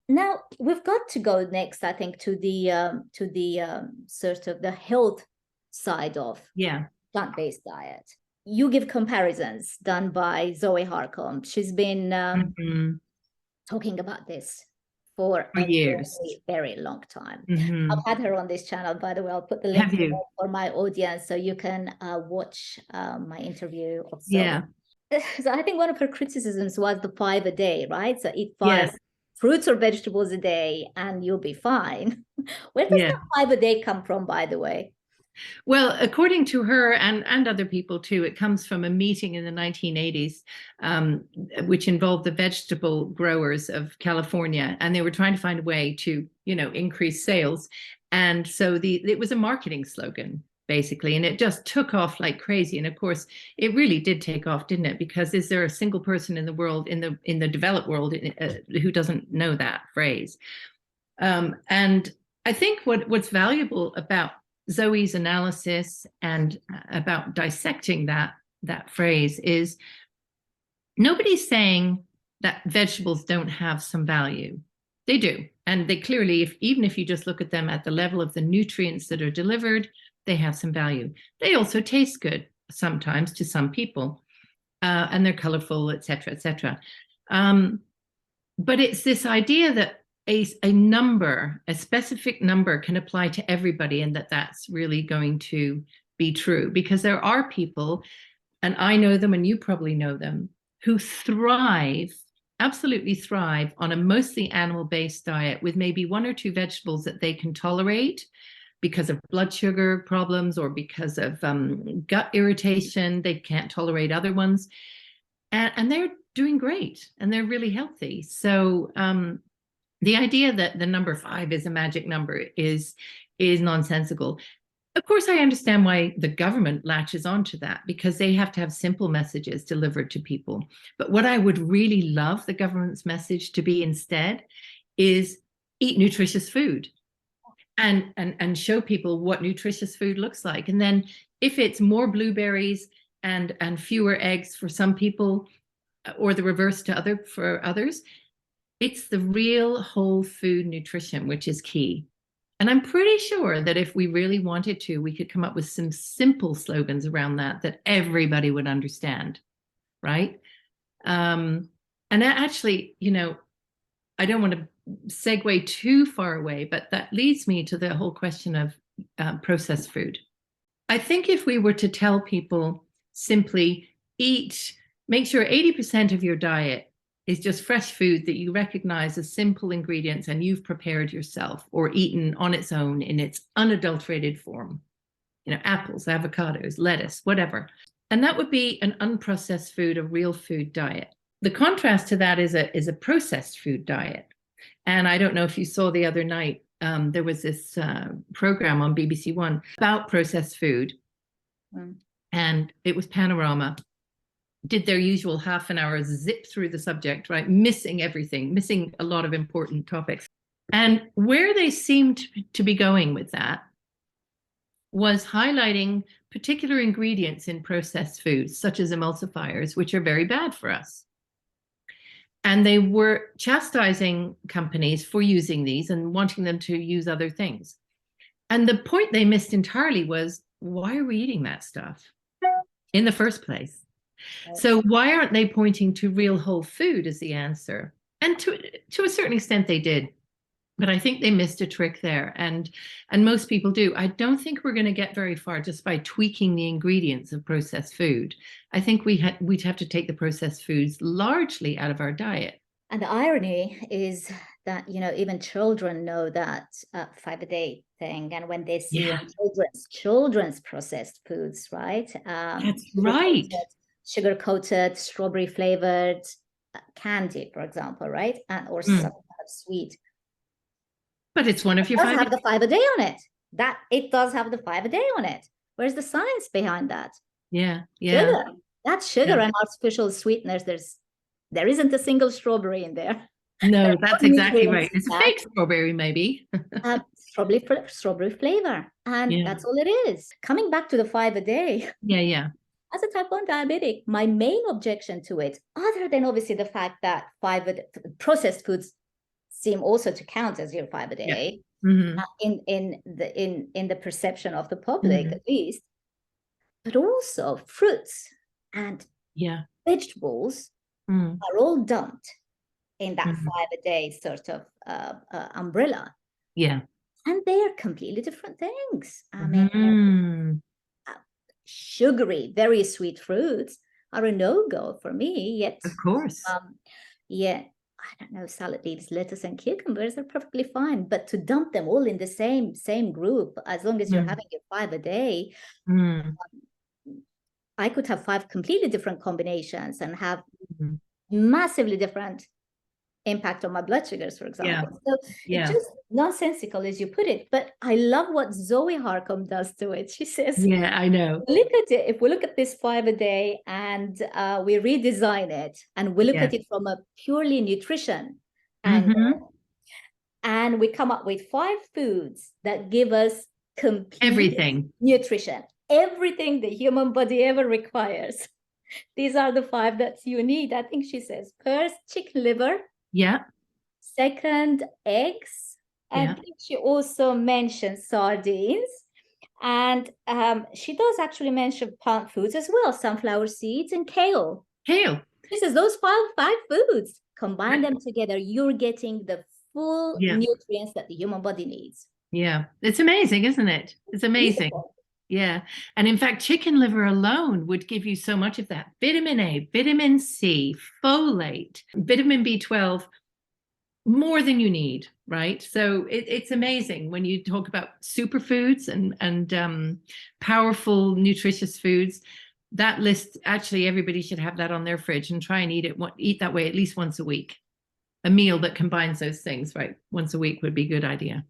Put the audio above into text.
Now we've got to go next, I think, to the sort of the health side of plant-based diet. You give comparisons done by Zoe Harcombe. She's been talking about this for a years, very, very long time. I've had her on this channel, by the way. I'll put the link for my audience so you can watch my interview of Zoe. So I think one of her criticisms was the 5 a day, right? So eat 5 fruits or vegetables a day and you'll be fine. Where does that 5 a day come from, by the way? Well, according to her and other people too, it comes from a meeting in the 1980s, which involved the vegetable growers of California, and they were trying to find a way to, increase sales. And so it was a marketing slogan, basically, and it just took off like crazy. And of course, it really did take off, didn't it? Because is there a single person in the world, in the developed world, who doesn't know that phrase? And I think what's valuable about Zoe's analysis and about dissecting that phrase is nobody's saying that vegetables don't have some value. They do. And they clearly, even if you just look at them at the level of the nutrients that are delivered, they have some value. They also taste good sometimes to some people, and they're colorful, et cetera, et cetera. But it's this idea that a number, a specific number can apply to everybody, and that's really going to be true, because there are people, and I know them and you probably know them, who absolutely thrive on a mostly animal-based diet with maybe 1 or 2 vegetables that they can tolerate because of blood sugar problems or because of gut irritation. They can't tolerate other ones, and they're doing great and they're really healthy. So the idea that the number 5 is a magic number is nonsensical. Of course, I understand why the government latches onto that, because they have to have simple messages delivered to people. But what I would really love the government's message to be instead is eat nutritious food and show people what nutritious food looks like. And then if it's more blueberries and fewer eggs for some people, or the reverse for others, it's the real whole food nutrition, which is key. And I'm pretty sure that if we really wanted to, we could come up with some simple slogans around that everybody would understand, right? And actually, I don't want to segue too far away, but that leads me to the whole question of processed food. I think if we were to tell people simply make sure 80% of your diet is just fresh food that you recognize as simple ingredients and you've prepared yourself or eaten on its own in its unadulterated form. Apples, avocados, lettuce, whatever. And that would be an unprocessed food, a real food diet. The contrast to that is a processed food diet. And I don't know if you saw the other night, there was this program on BBC One about processed food. And it was Panorama. Did their usual half an hour zip through the subject, right? Missing everything, missing a lot of important topics. And where they seemed to be going with that was highlighting particular ingredients in processed foods, such as emulsifiers, which are very bad for us. And they were chastising companies for using these and wanting them to use other things. And the point they missed entirely was, why are we eating that stuff in the first place? So why aren't they pointing to real whole food as the answer? And to a certain extent they did, but I think they missed a trick there, and most people do. I don't think we're going to get very far just by tweaking the ingredients of processed food. I think we'd have to take the processed foods largely out of our diet. And the irony is that even children know that 5 a day thing, and when they see children's processed foods, right? That's right. Sugar-coated, strawberry-flavored candy, for example, right? Or some kind of sweet. But it's one of your 5 have the 5 a day on it. That it does have the 5 a day on it. Where's the science behind that? Yeah. Sugar. That's sugar and artificial sweeteners. There isn't a single strawberry in there. No, that's exactly right. It's a fake strawberry, maybe. Strawberry flavor, and that's all it is. Coming back to the 5 a day. Yeah. as a type 1 diabetic, my main objection to it, other than obviously the fact that processed foods seem also to count as your 5-a-day, in the perception of the public, at least, but also fruits and vegetables are all dumped in that 5-a-day sort of umbrella. Yeah. And they're completely different things. I mean, sugary, very sweet fruits are a no-go for me, yet of course. I don't know, salad leaves, lettuce and cucumbers are perfectly fine, but to dump them all in the same group, as long as you're having your 5-a-day, I could have 5 completely different combinations and have massively different impact on my blood sugars, for example. So it's just nonsensical, as you put it, but I love what Zoe Harcombe does to it. She says, I know. Look at it. If we look at this 5-a-day and we redesign it and we look at it from a purely nutrition angle, and we come up with 5 foods that give us complete nutrition, everything the human body ever requires. These are the 5 that you need. I think she says first, chicken liver. Yeah. Second, eggs. And I think she also mentions sardines. And she does actually mention plant foods as well, sunflower seeds and kale. She says those 5 foods, combine them together, you're getting the full nutrients that the human body needs. Yeah, it's amazing, isn't it? It's amazing. Beautiful. Yeah. And in fact, chicken liver alone would give you so much of that. Vitamin A, vitamin C, folate, vitamin B12, more than you need, right? So it's amazing when you talk about superfoods and powerful, nutritious foods. That list, actually, everybody should have that on their fridge and try and eat that way at least once a week. A meal that combines those things, right? Once a week would be a good idea.